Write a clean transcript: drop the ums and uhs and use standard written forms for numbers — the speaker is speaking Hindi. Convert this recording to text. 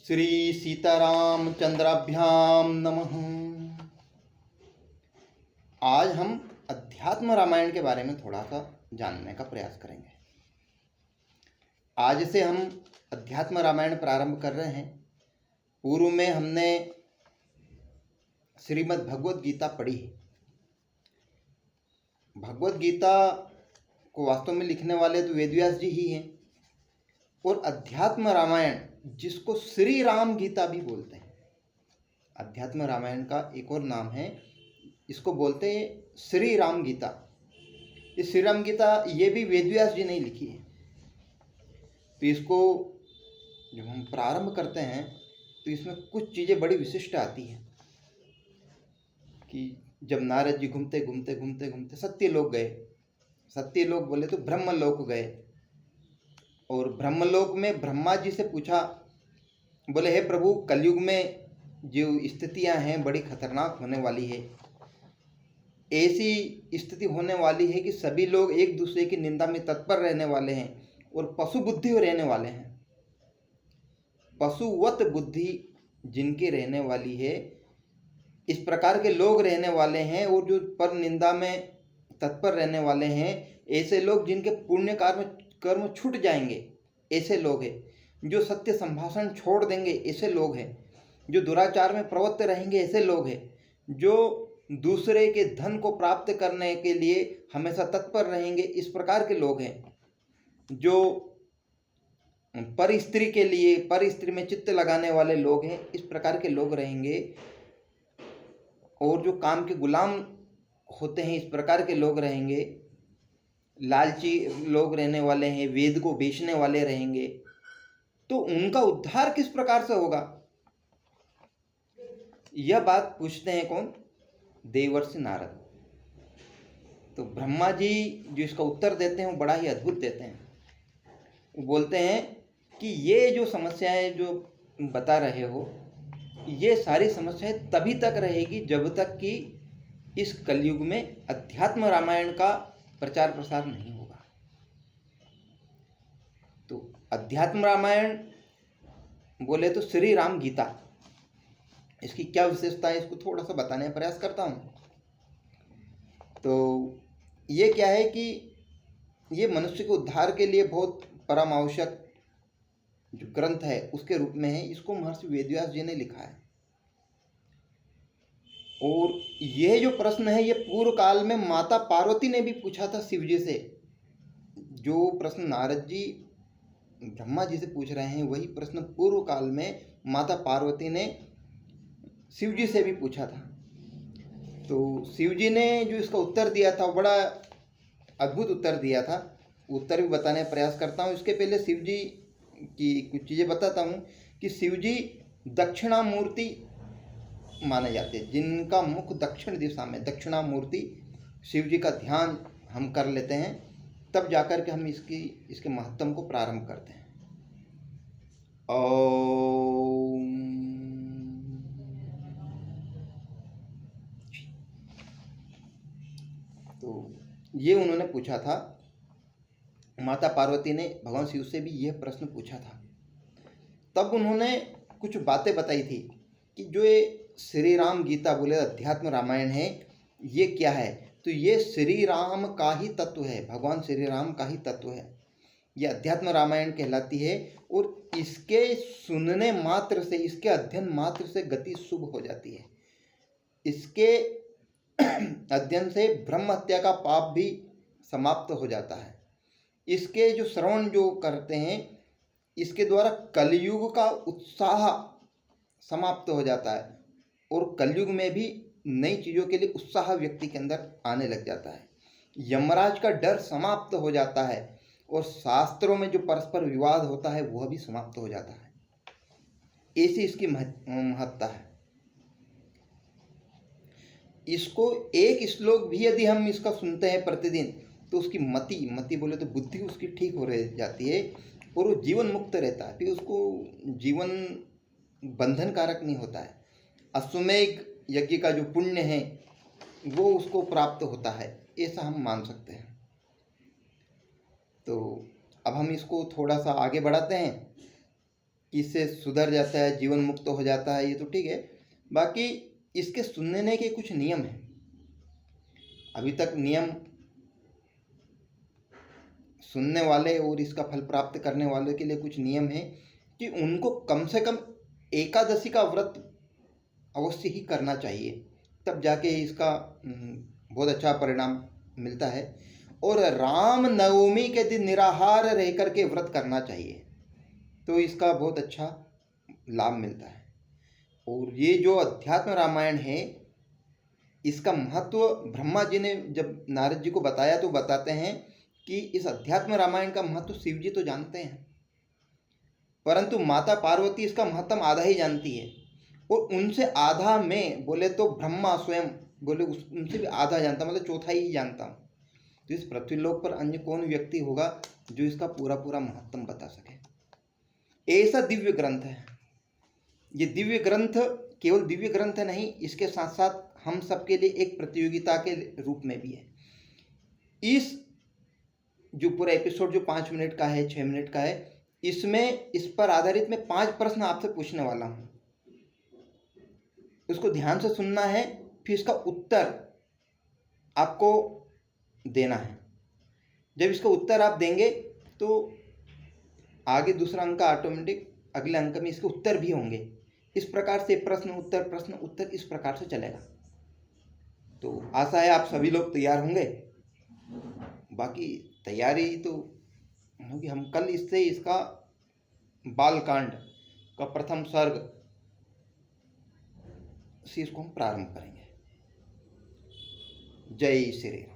श्री सीतारामचंद्राभ्याम नमः। आज हम अध्यात्म रामायण के बारे में थोड़ा सा जानने का प्रयास करेंगे। आज से हम अध्यात्म रामायण प्रारंभ कर रहे हैं। पूर्व में हमने श्रीमद् भगवद गीता पढ़ी है। भगवद गीता को वास्तव में लिखने वाले तो वेदव्यास जी ही हैं, और अध्यात्म रामायण जिसको श्री राम गीता भी बोलते हैं, अध्यात्म रामायण का एक और नाम है, इसको बोलते हैं श्री राम गीता। इस श्री राम गीता ये भी वेदव्यास जी ने लिखी है। तो इसको जब हम प्रारंभ करते हैं तो इसमें कुछ चीज़ें बड़ी विशिष्ट आती हैं कि जब नारद जी घूमते घूमते घूमते घूमते सत्यलोक गए। सत्यलोक बोले तो ब्रह्मलोक गए, और ब्रह्मलोक में ब्रह्मा जी से पूछा, बोले हे प्रभु, कलयुग में जो स्थितियां हैं बड़ी खतरनाक होने वाली है। ऐसी स्थिति होने वाली है कि सभी लोग एक दूसरे की निंदा में तत्पर रहने वाले हैं और पशु बुद्धि रहने वाले हैं। पशुवत बुद्धि जिनकी रहने वाली है, इस प्रकार के लोग रहने वाले हैं, और जो पर निंदा में तत्पर रहने वाले हैं, ऐसे लोग जिनके पुण्य कर्म छूट जाएंगे, ऐसे लोग हैं। जो सत्य संभाषण छोड़ देंगे, ऐसे लोग हैं। जो दुराचार में प्रवृत्त रहेंगे, ऐसे लोग हैं। जो दूसरे के धन को प्राप्त करने के लिए हमेशा तत्पर रहेंगे, इस प्रकार के लोग हैं। जो पर स्त्री के लिए पर स्त्री में चित्त लगाने वाले लोग हैं, इस प्रकार के लोग रहेंगे। और जो काम के गुलाम होते हैं, इस प्रकार के लोग रहेंगे। लालची लोग रहने वाले हैं, वेद को बेचने वाले रहेंगे। तो उनका उद्धार किस प्रकार से होगा, यह बात पूछते हैं कौन? देवर्षि नारद। तो ब्रह्मा जी जो इसका उत्तर देते हैं वो बड़ा ही अद्भुत देते हैं। वो बोलते हैं कि ये जो समस्याएं जो बता रहे हो, ये सारी समस्याएं तभी तक रहेगी जब तक कि इस कलयुग में अध्यात्म रामायण का प्रचार प्रसार नहीं होगा। तो अध्यात्म रामायण बोले तो श्री राम गीता, इसकी क्या विशेषता है इसको थोड़ा सा बताने का प्रयास करता हूँ। तो ये क्या है कि ये मनुष्य के उद्धार के लिए बहुत परम आवश्यक जो ग्रंथ है उसके रूप में है। इसको महर्षि वेदव्यास जी ने लिखा है। और यह जो प्रश्न है, ये पूर्व काल में माता पार्वती ने भी पूछा था शिव जी से। जो प्रश्न नारद जी ब्रह्मा जी से पूछ रहे हैं, वही प्रश्न पूर्व काल में माता पार्वती ने शिव जी से भी पूछा था। तो शिव जी ने जो इसका उत्तर दिया था, बड़ा अद्भुत उत्तर दिया था। उत्तर भी बताने का प्रयास करता हूँ। इसके पहले शिव जी की कुछ चीज़ें बताता हूँ कि शिव जी दक्षिणामूर्ति माने जाते हैं। जिनका मुख दक्षिण दिशा में, दक्षिणामूर्ति शिव जी का ध्यान हम कर लेते हैं, तब जाकर के हम इसके महत्व को प्रारंभ करते हैं। ओम। तो ये उन्होंने पूछा था, माता पार्वती ने भगवान शिव से भी यह प्रश्न पूछा था। तब उन्होंने कुछ बातें बताई थी कि जो ये श्री राम गीता बोले अध्यात्म रामायण है, ये क्या है। तो ये श्री राम का ही तत्व है, भगवान श्री राम का ही तत्व है। ये अध्यात्म रामायण कहलाती है। और इसके सुनने मात्र से, इसके अध्ययन मात्र से गति शुभ हो जाती है। इसके अध्ययन से ब्रह्म हत्या का पाप भी समाप्त हो जाता है। इसके जो श्रवण जो करते हैं, इसके द्वारा कलयुग का उत्साह समाप्त हो जाता है, और कलयुग में भी नई चीज़ों के लिए उत्साह व्यक्ति के अंदर आने लग जाता है। यमराज का डर समाप्त हो जाता है, और शास्त्रों में जो परस्पर विवाद होता है वह भी समाप्त हो जाता है। ऐसी इसकी महत्ता है। इसको एक श्लोक भी यदि हम इसका सुनते हैं प्रतिदिन, तो उसकी मति बोले तो बुद्धि उसकी ठीक हो रह जाती है, और वो जीवन मुक्त रहता है। फिर उसको जीवन बंधन कारक नहीं होता है। अश्वमेध यज्ञ का जो पुण्य है वो उसको प्राप्त होता है, ऐसा हम मान सकते हैं। तो अब हम इसको थोड़ा सा आगे बढ़ाते हैं। कि इससे सुधर जाता है, जीवन मुक्त हो जाता है, ये तो ठीक है। बाकी इसके सुनने के कुछ नियम हैं। अभी तक नियम सुनने वाले और इसका फल प्राप्त करने वालों के लिए कुछ नियम है कि उनको कम से कम एकादशी का व्रत अवश्य ही करना चाहिए, तब जाके इसका बहुत अच्छा परिणाम मिलता है। और राम नवमी के दिन निराहार रह करके व्रत करना चाहिए, तो इसका बहुत अच्छा लाभ मिलता है। और ये जो अध्यात्म रामायण है, इसका महत्व ब्रह्मा जी ने जब नारद जी को बताया तो बताते हैं कि इस अध्यात्म रामायण का महत्व शिव जी तो जानते हैं, परंतु माता पार्वती इसका महत्व आधा ही जानती है। और उनसे आधा में बोले तो ब्रह्मा स्वयं बोले उनसे भी आधा जानता, मतलब चौथा ही जानता हूँ। तो इस पृथ्वीलोक पर अन्य कौन व्यक्ति होगा जो इसका पूरा पूरा महत्व बता सके। ऐसा दिव्य ग्रंथ है ये। दिव्य ग्रंथ केवल दिव्य ग्रंथ नहीं, इसके साथ साथ हम सबके लिए एक प्रतियोगिता के रूप में भी है। इस जो पूरा एपिसोड जो 5 मिनट का है, 6 मिनट का है, इसमें इस पर आधारित मैं 5 प्रश्न आपसे पूछने वाला हूँ। उसको ध्यान से सुनना है, फिर इसका उत्तर आपको देना है। जब इसका उत्तर आप देंगे तो आगे दूसरा अंक ऑटोमेटिक अगले अंक में इसके उत्तर भी होंगे। इस प्रकार से प्रश्न उत्तर इस प्रकार से चलेगा। तो आशा है आप सभी लोग तैयार होंगे। बाकी तैयारी तो होगी, हम कल इससे इसका बालकांड का प्रथम सर्ग से इसको हम प्रारंभ करेंगे। जय श्री राम।